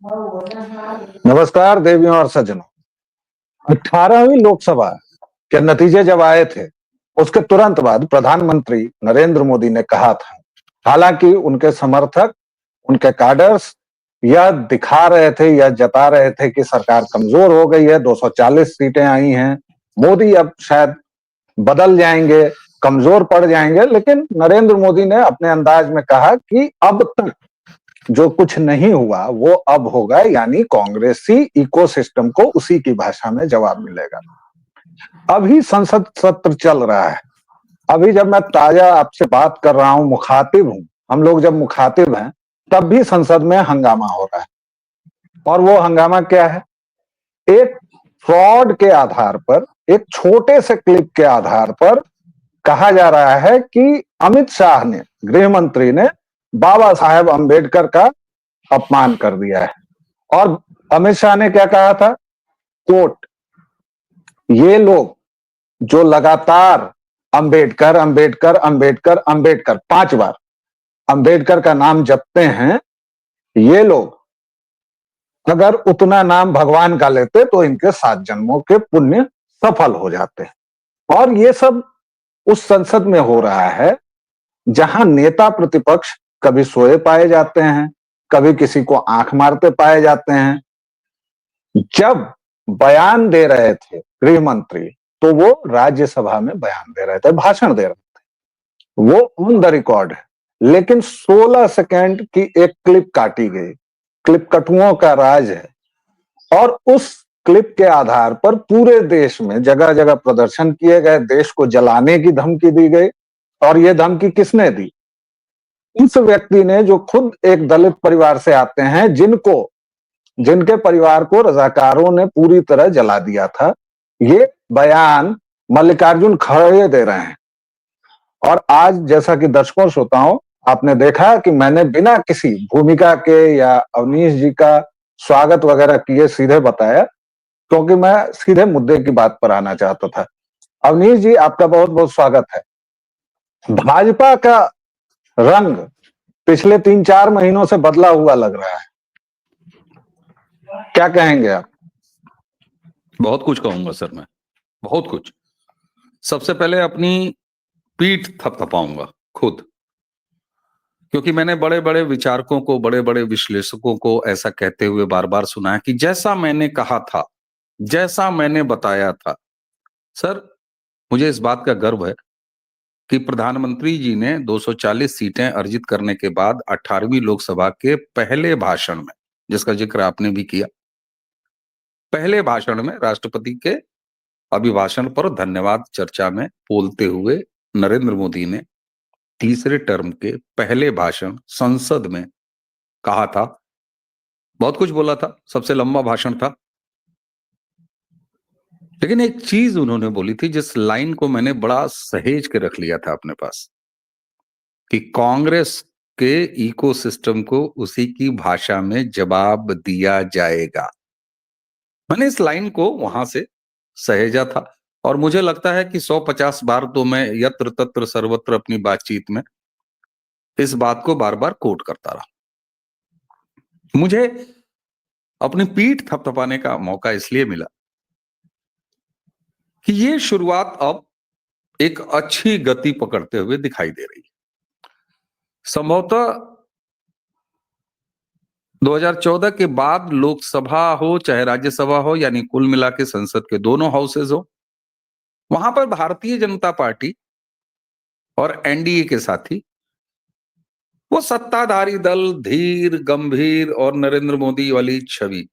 नमस्कार देवियों और सज्जनों। 18वीं लोकसभा के नतीजे जब आए थे, उसके तुरंत बाद प्रधानमंत्री नरेंद्र मोदी ने कहा था, हालांकि उनके समर्थक, उनके कैडर्स यह दिखा रहे थे, यह जता रहे थे कि सरकार कमजोर हो गई है, 240 सीटें आई हैं, मोदी अब शायद बदल जाएंगे, कमजोर पड़ जाएंगे। लेकिन नरेंद्र मोदी ने अपने अंदाज में कहा कि अब तक जो कुछ नहीं हुआ वो अब होगा, यानी कांग्रेसी इकोसिस्टम को उसी की भाषा में जवाब मिलेगा। अभी संसद सत्र चल रहा है। अभी जब मैं ताजा आपसे बात कर रहा हूं, मुखातिब हूं, हम लोग जब मुखातिब हैं तब भी संसद में हंगामा हो रहा है। और वो हंगामा क्या है? एक फ्रॉड के आधार पर, एक छोटे से क्लिप के आधार पर कहा जा रहा है कि अमित शाह ने, गृह मंत्री ने बाबा साहेब अंबेडकर का अपमान कर दिया है। और अमित शाह ने क्या कहा था? कोट, ये लोग जो लगातार अंबेडकर अंबेडकर अंबेडकर अंबेडकर 5 बार अंबेडकर का नाम जपते हैं, ये लोग अगर उतना नाम भगवान का लेते तो इनके 7 जन्मों के पुण्य सफल हो जाते। और ये सब उस संसद में हो रहा है जहां नेता प्रतिपक्ष कभी सोए पाए जाते हैं, कभी किसी को आंख मारते पाए जाते हैं। जब बयान दे रहे थे गृह मंत्री, तो वो राज्यसभा में बयान दे रहे थे, भाषण दे रहे थे, वो ऑन द रिकॉर्ड है। लेकिन 16 सेकेंड की एक क्लिप काटी गई। क्लिप कटुओं का राज है। और उस क्लिप के आधार पर पूरे देश में जगह जगह प्रदर्शन किए गए, देश को जलाने की धमकी दी गई। और ये धमकी किसने दी? उस व्यक्ति ने जो खुद एक दलित परिवार से आते हैं, जिनके परिवार को रजाकारों ने पूरी तरह जला दिया था। ये बयान मल्लिकार्जुन खड़गे दे रहे हैं। और आज जैसा कि दर्शकों श्रोताओं आपने देखा कि मैंने बिना किसी भूमिका के या अवनीश जी का स्वागत वगैरह किए सीधे बताया, क्योंकि मैं सीधे मुद्दे की बात पर आना चाहता था। अवनीश जी, आपका बहुत बहुत स्वागत है। भाजपा का रंग पिछले 3-4 महीनों से बदला हुआ लग रहा है, क्या कहेंगे आप? बहुत कुछ कहूंगा सर, मैं बहुत कुछ। सबसे पहले अपनी पीठ थपथपाऊंगा खुद, क्योंकि मैंने बड़े बड़े विचारकों को, बड़े बड़े विश्लेषकों को ऐसा कहते हुए बार बार सुना है कि जैसा मैंने कहा था, जैसा मैंने बताया था। सर, मुझे इस बात का गर्व है कि प्रधानमंत्री जी ने 240 सीटें अर्जित करने के बाद 18वीं लोकसभा के पहले भाषण में, जिसका जिक्र आपने भी किया, पहले भाषण में राष्ट्रपति के अभिभाषण पर धन्यवाद चर्चा में बोलते हुए नरेंद्र मोदी ने तीसरे टर्म के पहले भाषण संसद में कहा था। बहुत कुछ बोला था, सबसे लंबा भाषण था। लेकिन एक चीज उन्होंने बोली थी जिस लाइन को मैंने बड़ा सहेज के रख लिया था अपने पास, कि कांग्रेस के इकोसिस्टम को उसी की भाषा में जवाब दिया जाएगा। मैंने इस लाइन को वहां से सहेजा था। और मुझे लगता है कि 150 बार तो मैं यत्र तत्र सर्वत्र अपनी बातचीत में इस बात को बार बार कोट करता रहा। मुझे अपनी पीठ थपथपाने का मौका इसलिए मिला कि ये शुरुआत अब एक अच्छी गति पकड़ते हुए दिखाई दे रही है। संभवतः 2014 के बाद लोकसभा हो चाहे राज्यसभा हो, यानी कुल मिला के संसद के दोनों हाउसेज हो, वहां पर भारतीय जनता पार्टी और एनडीए के साथी वो सत्ताधारी दल, धीर, गंभीर और नरेंद्र मोदी वाली छवि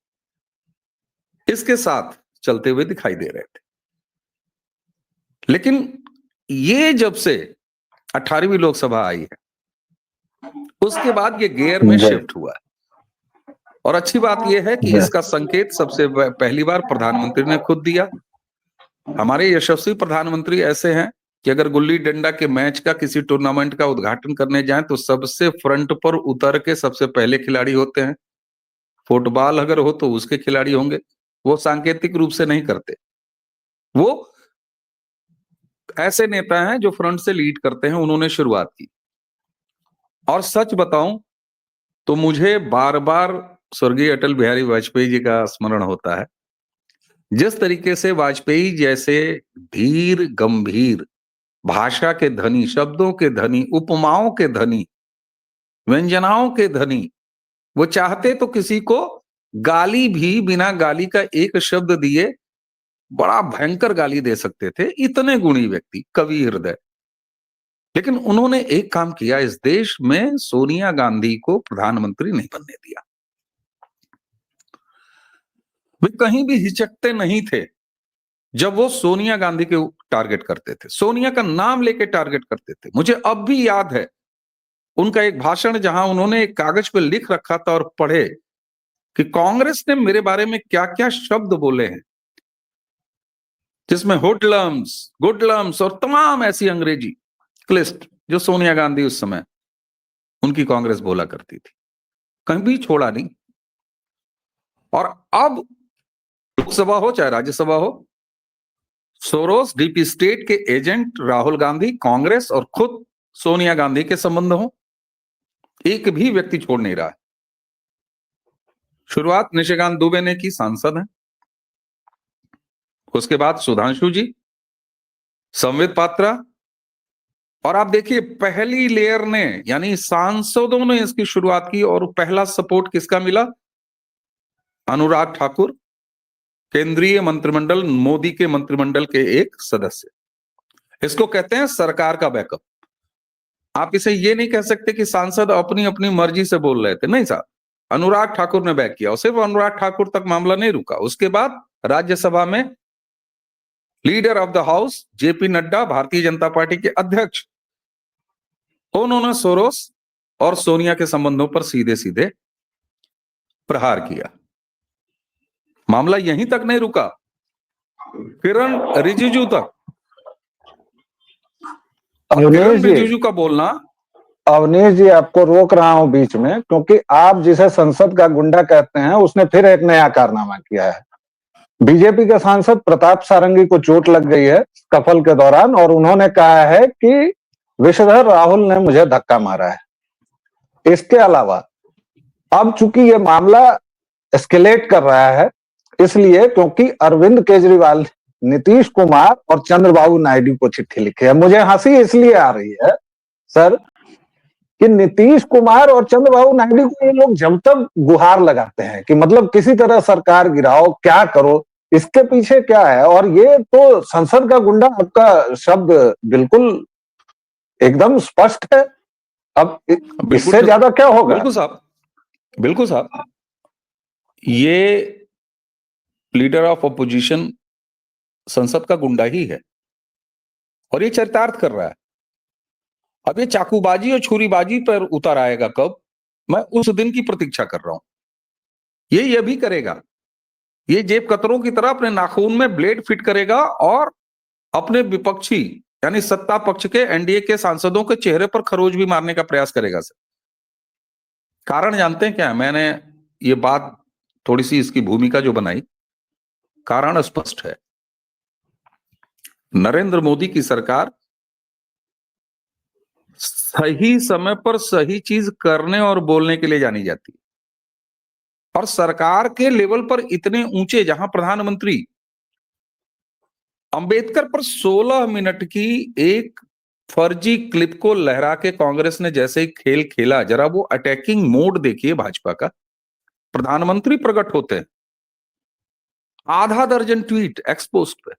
इसके साथ चलते हुए दिखाई दे रहे थे। लेकिन ये जब से 18वीं लोकसभा आई है, उसके बाद ये गियर में शिफ्ट हुआ है। और अच्छी बात यह है कि इसका संकेत सबसे पहली बार प्रधानमंत्री ने खुद दिया। हमारे यशस्वी प्रधानमंत्री ऐसे हैं कि अगर गुल्ली डंडा के मैच का, किसी टूर्नामेंट का उद्घाटन करने जाएं तो सबसे फ्रंट पर उतर के सबसे पहले खिलाड़ी होते हैं। फुटबॉल अगर हो तो उसके खिलाड़ी होंगे। वो सांकेतिक रूप से नहीं करते, वो ऐसे नेता हैं जो फ्रंट से लीड करते हैं। उन्होंने शुरुआत की। और सच बताऊं तो मुझे बार बार स्वर्गीय अटल बिहारी वाजपेयी जी का स्मरण होता है। जिस तरीके से वाजपेयी जैसे धीर गंभीर भाषा के धनी, शब्दों के धनी, उपमाओं के धनी, व्यंजनाओं के धनी, वो चाहते तो किसी को गाली भी बिना गाली का एक शब्द दिए बड़ा भयंकर गाली दे सकते थे। इतने गुणी व्यक्ति, कवि हृदय। लेकिन उन्होंने एक काम किया, इस देश में सोनिया गांधी को प्रधानमंत्री नहीं बनने दिया। वे कहीं भी हिचकते नहीं थे जब वो सोनिया गांधी के टारगेट करते थे, सोनिया का नाम लेके टारगेट करते थे। मुझे अब भी याद है उनका एक भाषण जहां उन्होंने एक कागज पे लिख रखा था और पढ़े कि कांग्रेस ने मेरे बारे में क्या क्या शब्द बोले हैं, जिसमें हुडलम्स, गुडलम्स और तमाम ऐसी अंग्रेजी क्लिष्ट जो सोनिया गांधी उस समय उनकी कांग्रेस बोला करती थी, कहीं भी छोड़ा नहीं। और अब लोकसभा हो चाहे राज्यसभा हो, सोरोस, डीपी स्टेट के एजेंट राहुल गांधी, कांग्रेस और खुद सोनिया गांधी के संबंध हो, एक भी व्यक्ति छोड़ नहीं रहा है। शुरुआत निशिकांत दुबे ने की, सांसद है। उसके बाद सुधांशु जी, संबित पात्रा, और आप देखिए पहली लेयर ने यानी सांसदों ने इसकी शुरुआत की और पहला सपोर्ट किसका मिला? अनुराग ठाकुर, केंद्रीय मंत्रिमंडल, मोदी के मंत्रिमंडल के एक सदस्य। इसको कहते हैं सरकार का बैकअप। आप इसे ये नहीं कह सकते कि सांसद अपनी अपनी मर्जी से बोल रहे थे, नहीं साहब, अनुराग ठाकुर ने बैक किया और सिर्फ अनुराग ठाकुर तक मामला नहीं रुका। उसके बाद राज्यसभा में leader of the house JP Nadda, Bharatiya Janata party के अध्यक्ष, उन्होंने सोरोस और सोनिया के संबंधों पर सीधे सीधे प्रहार किया। मामला यहीं तक नहीं रुका, किरण रिजिजू तक। किरण रिजिजू का बोलना, अवनीश जी आपको रोक रहा हूं बीच में, क्योंकि आप जिसे संसद का गुंडा कहते हैं उसने फिर एक नया कारनामा किया है। बीजेपी के सांसद प्रताप सारंगी को चोट लग गई है स्कफल के दौरान और उन्होंने कहा है कि विषधर राहुल ने मुझे धक्का मारा है। इसके अलावा अब चूंकि ये मामला एस्केलेट कर रहा है, इसलिए क्योंकि अरविंद केजरीवाल, नीतीश कुमार और चंद्रबाबू नायडू को चिट्ठी लिखी है। मुझे हंसी इसलिए आ रही है सर कि नीतीश कुमार और चंद्रबाबू नायडू को ये लोग जब तक गुहार लगाते हैं कि मतलब किसी तरह सरकार गिराओ, क्या करो, इसके पीछे क्या है? और ये तो संसद का गुंडा आपका शब्द बिल्कुल एकदम स्पष्ट है। अब इससे ज्यादा क्या होगा? बिल्कुल साहब, बिल्कुल साहब, ये लीडर ऑफ अपोजिशन संसद का गुंडा ही है और ये चरितार्थ कर रहा है। अब ये चाकूबाजी और छुरीबाजी पर उतर आएगा कब, मैं उस दिन की प्रतीक्षा कर रहा हूं। ये भी करेगा, ये जेब कतरों की तरह अपने नाखून में ब्लेड फिट करेगा और अपने विपक्षी यानी सत्ता पक्ष के एनडीए के सांसदों के चेहरे पर खरोच भी मारने का प्रयास करेगा सर। कारण जानते हैं क्या है? मैंने ये बात थोड़ी सी इसकी भूमिका जो बनाई, कारण स्पष्ट है। नरेंद्र मोदी की सरकार सही समय पर सही चीज करने और बोलने के लिए जानी जाती है और सरकार के लेवल पर इतने ऊंचे, जहां प्रधानमंत्री अंबेडकर पर 16 मिनट की एक फर्जी क्लिप को लहरा के कांग्रेस ने जैसे ही खेल खेला, जरा वो अटैकिंग मोड देखिए भाजपा का। प्रधानमंत्री प्रकट होते हैं, आधा दर्जन ट्वीट एक्सपोस्ट पे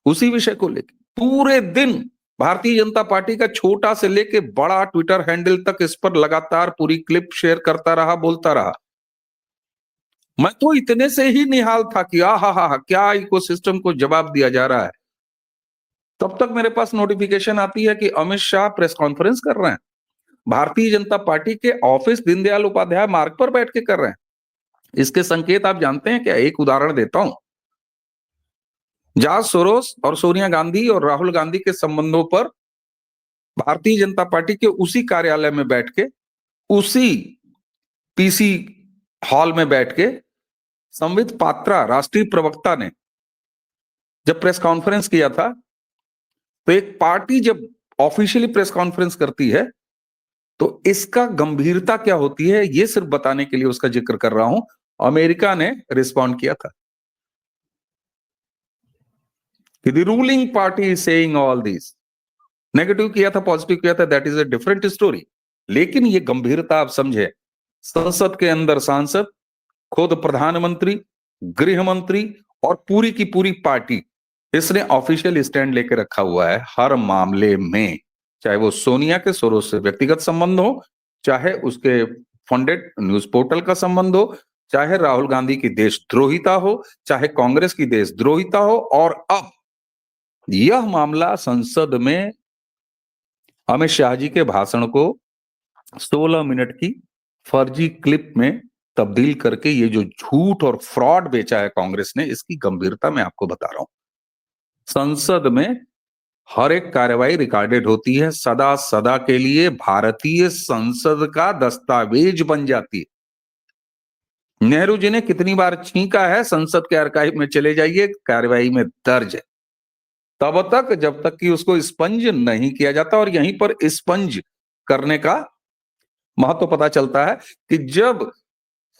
उसी विषय को लेकर, पूरे दिन भारतीय जनता पार्टी का छोटा से लेके बड़ा ट्विटर हैंडल तक इस पर लगातार पूरी क्लिप शेयर करता रहा, बोलता रहा। मैं तो इतने से ही निहाल था कि हा क्या इकोसिस्टम को जवाब दिया जा रहा है। तब तक मेरे पास नोटिफिकेशन आती है कि अमित शाह प्रेस कॉन्फ्रेंस कर रहे हैं, भारतीय जनता पार्टी के ऑफिस दीनदयाल उपाध्याय मार्ग पर बैठ के कर रहे हैं। इसके संकेत आप जानते हैं क्या? एक उदाहरण देता हूं। जॉर्ज सोरोस और सोनिया गांधी और राहुल गांधी के संबंधों पर भारतीय जनता पार्टी के उसी कार्यालय में बैठ के, उसी पीसी हॉल में बैठ के संबित पात्रा राष्ट्रीय प्रवक्ता ने जब प्रेस कॉन्फ्रेंस किया था, तो एक पार्टी जब ऑफिशियली प्रेस कॉन्फ्रेंस करती है तो इसका गंभीरता क्या होती है ये सिर्फ बताने के लिए उसका जिक्र कर रहा हूं। अमेरिका ने रिस्पॉन्ड किया था कि the ruling party is saying all this, negative किया था, पॉजिटिव किया था, that is a different story. लेकिन ये गंभीरता आप समझे, संसद के अंदर सांसद, खुद प्रधानमंत्री, गृह मंत्री और पूरी की पूरी पार्टी, इसने ऑफिशियल स्टैंड लेके रखा हुआ है हर मामले में, चाहे वो सोनिया के सोरोस से व्यक्तिगत संबंध हो, चाहे उसके फंडेड न्यूज पोर्टल का संबंध हो, चाहे राहुल गांधी की देशद्रोहिता हो, चाहे कांग्रेस की देशद्रोहिता हो। और अब यह मामला संसद में अमित शाह जी के भाषण को 16 मिनट की फर्जी क्लिप में तब्दील करके ये जो झूठ और फ्रॉड बेचा है कांग्रेस ने, इसकी गंभीरता मैं आपको बता रहा हूं। संसद में हर एक कार्यवाही रिकॉर्डेड होती है, सदा सदा के लिए भारतीय संसद का दस्तावेज बन जाती है। नेहरू जी ने कितनी बार छींका है, संसद के आर्काइव में चले जाइए, कार्यवाही में दर्ज है। तब तक जब तक कि उसको स्पंज नहीं किया जाता, और यहीं पर स्पंज करने का महत्व पता चलता है कि जब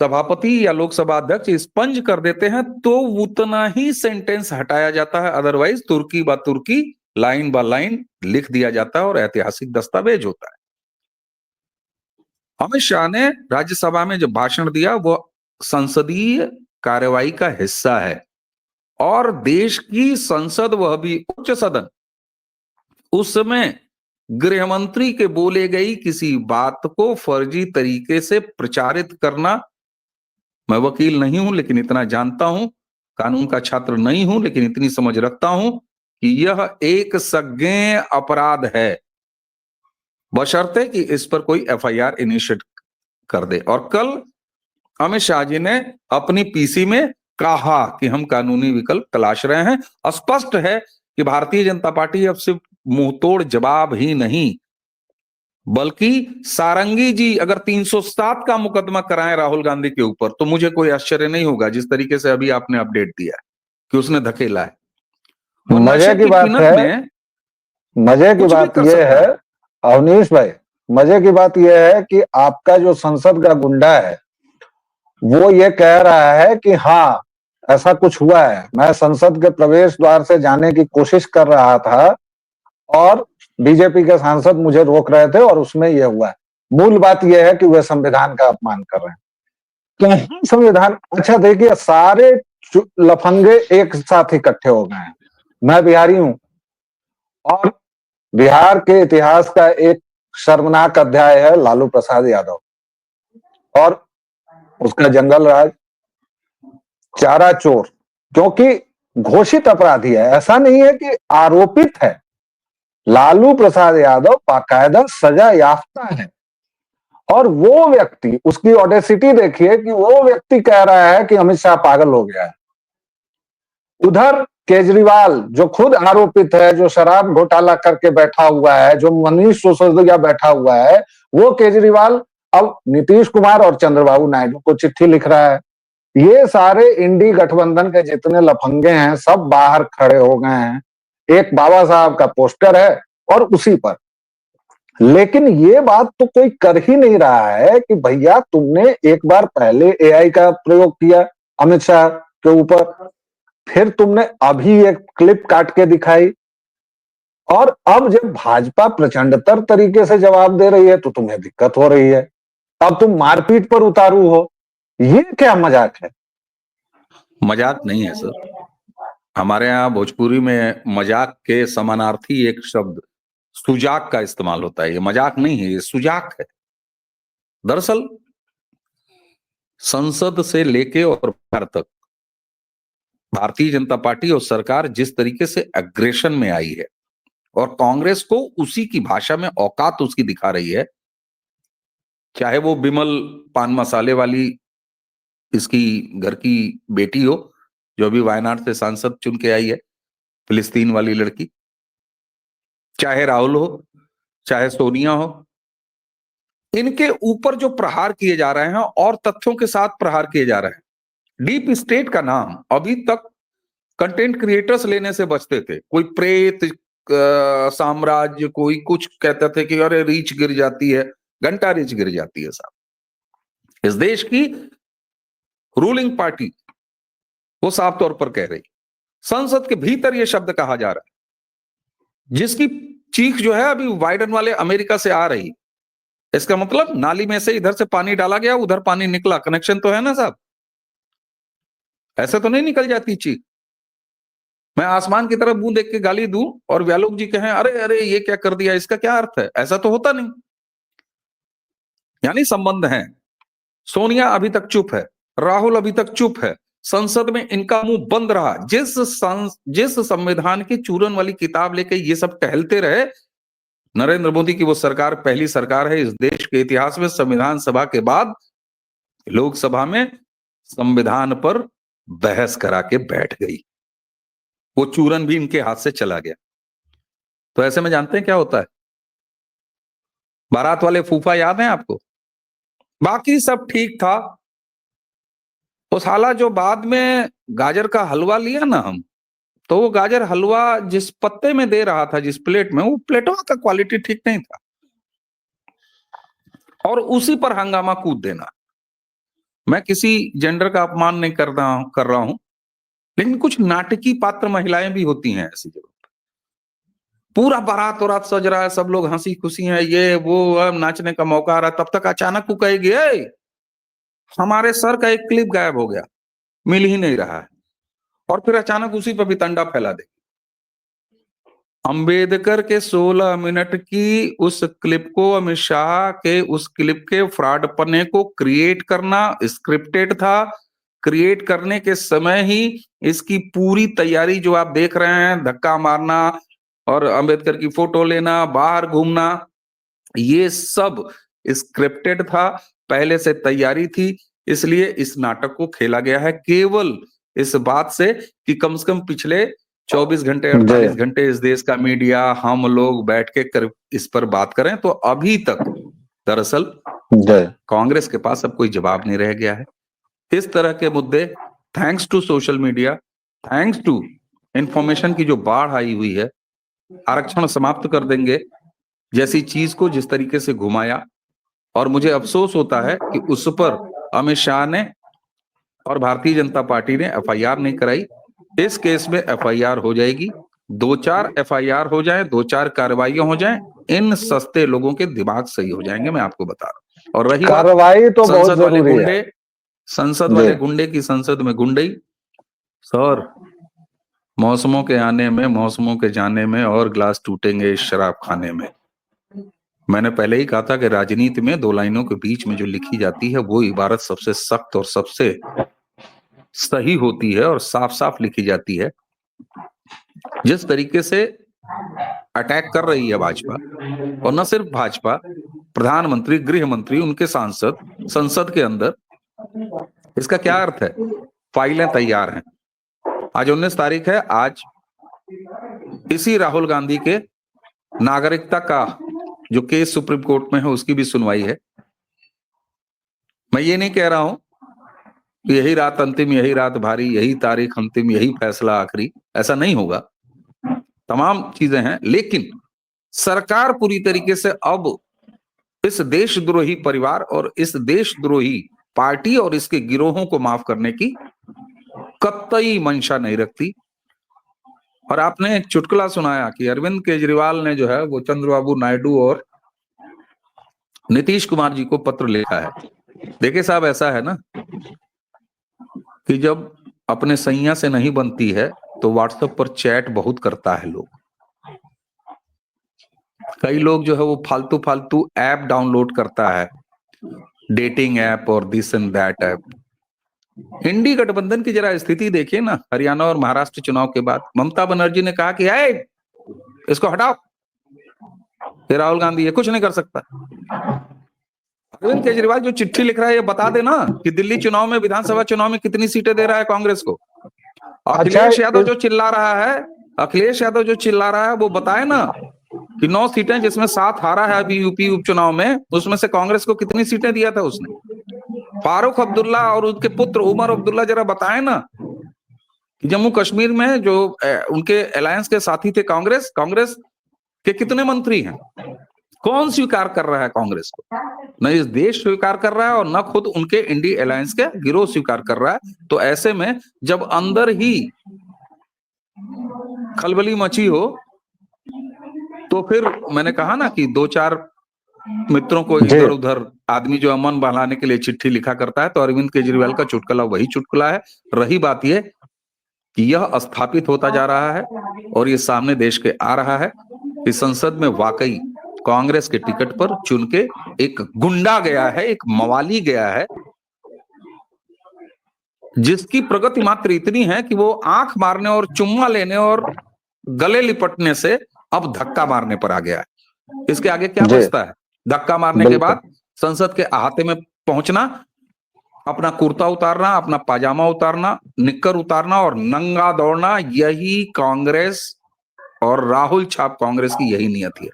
सभापति या लोकसभा अध्यक्ष स्पंज कर देते हैं तो उतना ही सेंटेंस हटाया जाता है, अदरवाइज तुर्की ब तुर्की, लाइन ब लाइन लिख दिया जाता है और ऐतिहासिक दस्तावेज होता है। अमित शाह ने राज्यसभा में जब भाषण दिया वो संसदीय कार्यवाही का हिस्सा है, और देश की संसद, वह भी उच्च सदन, उस समय गृह मंत्री के बोले गई किसी बात को फर्जी तरीके से प्रचारित करना, मैं वकील नहीं हूं लेकिन इतना जानता हूं, कानून का छात्र नहीं हूं लेकिन इतनी समझ रखता हूं कि यह एक संज्ञेय अपराध है, बशर्ते कि इस पर कोई एफआईआर इनिशिएट कर दे। और कल अमित शाह जी ने अपनी पीसी में कहा कि हम कानूनी विकल्प तलाश रहे हैं। स्पष्ट है कि भारतीय जनता पार्टी अब सिर्फ मुंहतोड़ जवाब ही नहीं, बल्कि सारंगी जी अगर 307 का मुकदमा कराएं राहुल गांधी के ऊपर, तो मुझे कोई आश्चर्य नहीं होगा, जिस तरीके से अभी आपने अपडेट दिया है कि उसने धकेला है। वो मजे नशे की की बात पिनत है, में मजे की कुछ भी बात कर यह सकता है है। अवनीश भाई, मजे की बात यह है कि आपका जो संसद का गुंडा है वो ये कह रहा है कि हाँ ऐसा कुछ हुआ है, मैं संसद के प्रवेश द्वार से जाने की कोशिश कर रहा था और बीजेपी के सांसद मुझे रोक रहे थे और उसमें यह हुआ है। मूल बात यह है कि वे संविधान का अपमान कर रहे हैं। कहीं संविधान, अच्छा देखिए सारे लफंगे एक साथ इकट्ठे हो गए हैं। मैं बिहारी हूं और बिहार के इतिहास का एक शर्मनाक अध्याय है लालू प्रसाद यादव और उसका जंगल राज, चारा चोर, क्योंकि घोषित अपराधी है, ऐसा नहीं है कि आरोपित है। लालू प्रसाद यादव बाकायदा सजा याफ्ता है और वो व्यक्ति, उसकी ऑडेसिटी देखिए कि वो व्यक्ति कह रहा है कि अमित शाह पागल हो गया है। उधर केजरीवाल जो खुद आरोपित है, जो शराब घोटाला करके बैठा हुआ है, जो मनीष सिसोदिया बैठा हुआ है, वो केजरीवाल अब नीतीश कुमार और चंद्रबाबू नायडू को चिट्ठी लिख रहा है। ये सारे इंडी गठबंधन के जितने लफंगे हैं सब बाहर खड़े हो गए हैं। एक बाबा साहब का पोस्टर है और उसी पर, लेकिन ये बात तो कोई कर ही नहीं रहा है कि भैया तुमने एक बार पहले एआई का प्रयोग किया अमित शाह के ऊपर, फिर तुमने अभी एक क्लिप काट के दिखाई, और अब जब भाजपा प्रचंडतर तरीके से जवाब दे रही है तो तुम्हें दिक्कत हो रही है, अब तुम मारपीट पर उतारू हो। ये क्या मजाक है? मजाक नहीं है सर, हमारे यहाँ भोजपुरी में मजाक के समानार्थी एक शब्द सुजाक का इस्तेमाल होता है। ये मजाक नहीं है, ये सुजाक है। दरअसल संसद से लेके और बाहर तक भारतीय जनता पार्टी और सरकार जिस तरीके से एग्रेशन में आई है और कांग्रेस को उसी की भाषा में औकात उसकी दिखा रही है, चाहे वो बिमल पान मसाले वाली इसकी घर की बेटी हो जो अभी वायनाड से सांसद चुन के आई है, फिलिस्तीन वाली लड़की, चाहे राहुल हो, चाहे सोनिया हो, इनके ऊपर जो प्रहार किए जा रहे हैं और तथ्यों के साथ प्रहार किए जा रहे हैं। डीप स्टेट का नाम अभी तक कंटेंट क्रिएटर्स लेने से बचते थे। कोई प्रेत साम्राज्य, कोई कुछ कहते थे कि अरे रीच गिर जाती है, घंटा रीच गिर जाती है साहब। इस देश की रूलिंग पार्टी वो साफ तौर पर कह रही, संसद के भीतर ये शब्द कहा जा रहा है, जिसकी चीख जो है अभी बाइडेन वाले अमेरिका से आ रही। इसका मतलब नाली में से इधर से पानी डाला गया, उधर पानी निकला, कनेक्शन तो है ना साहब, ऐसे तो नहीं निकल जाती चीख। मैं आसमान की तरफ मुंह देख के गाली दूं और व्यालोक जी कहें अरे अरे ये क्या कर दिया, इसका क्या अर्थ है? ऐसा तो होता नहीं। यानी संबंध है। सोनिया अभी तक चुप है, राहुल अभी तक चुप है, संसद में इनका मुंह बंद रहा। जिस संविधान की चूरन वाली किताब लेके ये सब टहलते रहे, नरेंद्र मोदी की वो सरकार पहली सरकार है इस देश के इतिहास में, संविधान सभा के बाद लोकसभा में संविधान पर बहस करा के बैठ गई। वो चूरन भी इनके हाथ से चला गया। तो ऐसे में जानते हैं क्या होता है? बारात वाले फूफा याद है आपको? बाकी सब ठीक था, वो साला जो बाद में गाजर का हलवा लिया ना हम, तो वो गाजर हलवा जिस पत्ते में दे रहा था, जिस प्लेट में, वो प्लेटों का क्वालिटी ठीक नहीं था, और उसी पर हंगामा कूद देना। मैं किसी जेंडर का अपमान नहीं कर रहा हूं, लेकिन कुछ नाटकी पात्र महिलाएं भी होती हैं ऐसी जगह। पूरा बारात और सज रहा है, सब लोग हंसी खुशी हैं, ये वो नाचने का मौका आ रहा है, तब तक अचानक वो कहेगी हमारे सर का एक क्लिप गायब हो गया, मिल ही नहीं रहा है, और फिर अचानक उसी पर भी तंडा फैला दे। अंबेडकर के 16 मिनट की उस क्लिप को, अमित शाह के उस क्लिप के फ्रॉड पन्ने को क्रिएट करना स्क्रिप्टेड था। क्रिएट करने के समय ही इसकी पूरी तैयारी जो आप देख रहे हैं, धक्का मारना और अंबेडकर की फोटो लेना, बाहर घूमना, ये सब स्क्रिप्टेड था, पहले से तैयारी थी। इसलिए इस नाटक को खेला गया है केवल इस बात से कि कम से कम पिछले 24 घंटे 48 घंटे इस देश का मीडिया, हम लोग बैठ के इस पर बात करें। तो अभी तक दरअसल कांग्रेस के पास अब कोई जवाब नहीं रह गया है। इस तरह के मुद्दे, thanks to social media, thanks to information की जो बाढ़ आई हुई है, आरक्षण समाप्त कर देंगे जैसी चीज को जिस तरीके से घुमाया, और मुझे अफसोस होता है कि उस पर अमित शाह ने और भारतीय जनता पार्टी ने एफआईआर नहीं कराई। इस केस में एफआईआर हो जाएगी, 2-4 एफआईआर हो जाए, 2-4 कार्रवाइयां हो जाएं, इन सस्ते लोगों के दिमाग सही हो जाएंगे, मैं आपको बता रहा हूं। और रही कार्रवाई तो बहुत जरूरी है। संसद वाले गुंडे की संसद में गुंडई, सर मौसमों के आने में, मौसमों के जाने में और गिलास टूटेंगे इस शराब खाने में। मैंने पहले ही कहा था कि राजनीति में 2 लाइनों के बीच में जो लिखी जाती है वो इबारत सबसे सख्त और सबसे सही होती है और साफ साफ लिखी जाती है। जिस तरीके से अटैक कर रही है भाजपा, और न सिर्फ भाजपा, प्रधानमंत्री, गृह मंत्री, उनके सांसद संसद के अंदर, इसका क्या अर्थ है? फाइलें तैयार हैं। आज 19 तारीख है, आज इसी राहुल गांधी के नागरिकता का जो केस सुप्रीम कोर्ट में है उसकी भी सुनवाई है। मैं ये नहीं कह रहा हूं कि यही रात अंतिम, यही रात भारी, यही तारीख अंतिम, यही फैसला आखिरी, ऐसा नहीं होगा। तमाम चीजें हैं, लेकिन सरकार पूरी तरीके से अब इस देशद्रोही परिवार और इस देशद्रोही पार्टी और इसके गिरोहों को माफ करने की कतई मंशा नहीं रखती। और आपने एक चुटकुला सुनाया कि अरविंद केजरीवाल ने जो है वो चंद्रबाबू नायडू और नीतीश कुमार जी को पत्र लिखा है। देखिए साहब, ऐसा है ना कि जब अपने सैया से नहीं बनती है तो व्हाट्सएप पर चैट बहुत करता है लोग। कई लोग जो है वो फालतू फालतू ऐप डाउनलोड करता है, डेटिंग ऐप और दिस एंड दैट ऐप। इंडी गठबंधन की जरा स्थिति देखिए ना, हरियाणा और महाराष्ट्र चुनाव के बाद ममता बनर्जी ने कहा कि इसको हटाओ, ये राहुल गांधी, ये कुछ नहीं कर सकता। अरविंद केजरीवाल जो चिट्ठी लिख रहा है, ये बता देना कि दिल्ली चुनाव में, विधानसभा चुनाव में कितनी सीटें दे रहा है कांग्रेस को। अखिलेश यादव जो चिल्ला रहा है, अखिलेश यादव जो चिल्ला रहा है, वो बताए ना कि 9 सीटें जिसमें 7 हारा है अभी यूपी उपचुनाव में, उसमें से कांग्रेस को कितनी सीटें दिया था उसने। फारूक अब्दुल्ला और उनके पुत्र उमर अब्दुल्ला जरा बताए ना कि जम्मू कश्मीर में जो उनके अलायंस के साथी थे कांग्रेस के कितने मंत्री हैं। कौन स्वीकार कर रहा है कांग्रेस को? न इस देश स्वीकार कर रहा है और न खुद उनके इंडी अलायंस के गिरोह स्वीकार कर रहा है। तो ऐसे में जब अंदर ही खलबली मची हो, तो फिर मैंने कहा ना कि दो चार मित्रों को जी। इधर उधर आदमी जो अमन बहलाने के लिए चिट्ठी लिखा करता है, तो अरविंद केजरीवाल का चुटकुला वही चुटकुला है। रही बात यह कि यह स्थापित होता जा रहा है और ये सामने देश के आ रहा है कि संसद में वाकई कांग्रेस के टिकट पर चुन के एक गुंडा गया है, एक मवाली गया है, जिसकी प्रगति मात्र इतनी है कि वो आंख मारने और चुम्मा लेने और गले लिपटने से अब धक्का मारने पर आ गया है। इसके आगे क्या जी। बचता है? धक्का मारने के बिल्कुल। बाद संसद के अहाते में पहुंचना, अपना कुर्ता उतारना, अपना पाजामा उतारना, निक्कर उतारना और नंगा दौड़ना। यही कांग्रेस और राहुल छाप कांग्रेस की यही नियत है।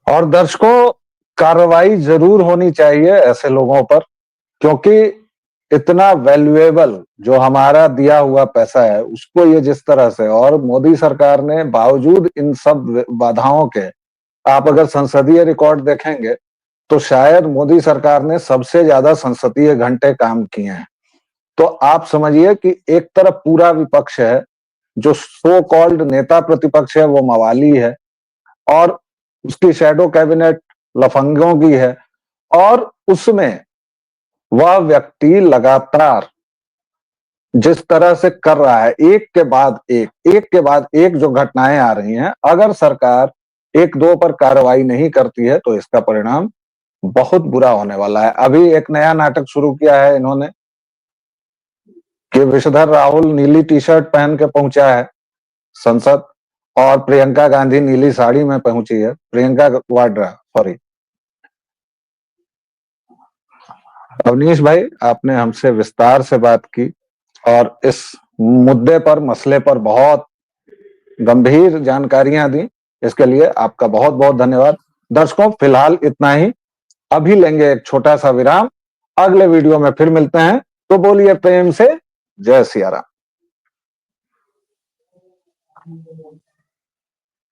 और दर्शकों, कार्रवाई जरूर होनी चाहिए ऐसे लोगों पर, क्योंकि इतना वैल्यूएबल जो हमारा दिया हुआ पैसा है उसको ये जिस तरह से, और मोदी सरकार ने बावजूद इन सब बाधाओं के, आप अगर संसदीय रिकॉर्ड देखेंगे तो शायद मोदी सरकार ने सबसे ज्यादा संसदीय घंटे काम किए हैं। तो आप समझिए कि एक तरफ पूरा विपक्ष है, जो सो कॉल्ड नेता प्रतिपक्ष है वो मवाली है, और उसकी शैडो कैबिनेट लफंगों की है, और उसमें वह व्यक्ति लगातार जिस तरह से कर रहा है, एक के बाद एक जो घटनाएं आ रही हैं, अगर सरकार एक दो पर कार्रवाई नहीं करती है तो इसका परिणाम बहुत बुरा होने वाला है। अभी एक नया नाटक शुरू किया है इन्होंने कि विषधर राहुल नीली टी शर्ट पहन के पहुंचा है संसद, और प्रियंका गांधी नीली साड़ी में पहुंची है, प्रियंका वाड्रा, सॉरी। अवनीश भाई, आपने हमसे विस्तार से बात की और इस मुद्दे पर, मसले पर बहुत गंभीर जानकारियां दी। इसके लिए आपका बहुत बहुत धन्यवाद। दर्शकों, फिलहाल इतना ही। अभी लेंगे एक छोटा सा विराम, अगले वीडियो में फिर मिलते हैं। तो बोलिए प्रेम से जय सिया राम।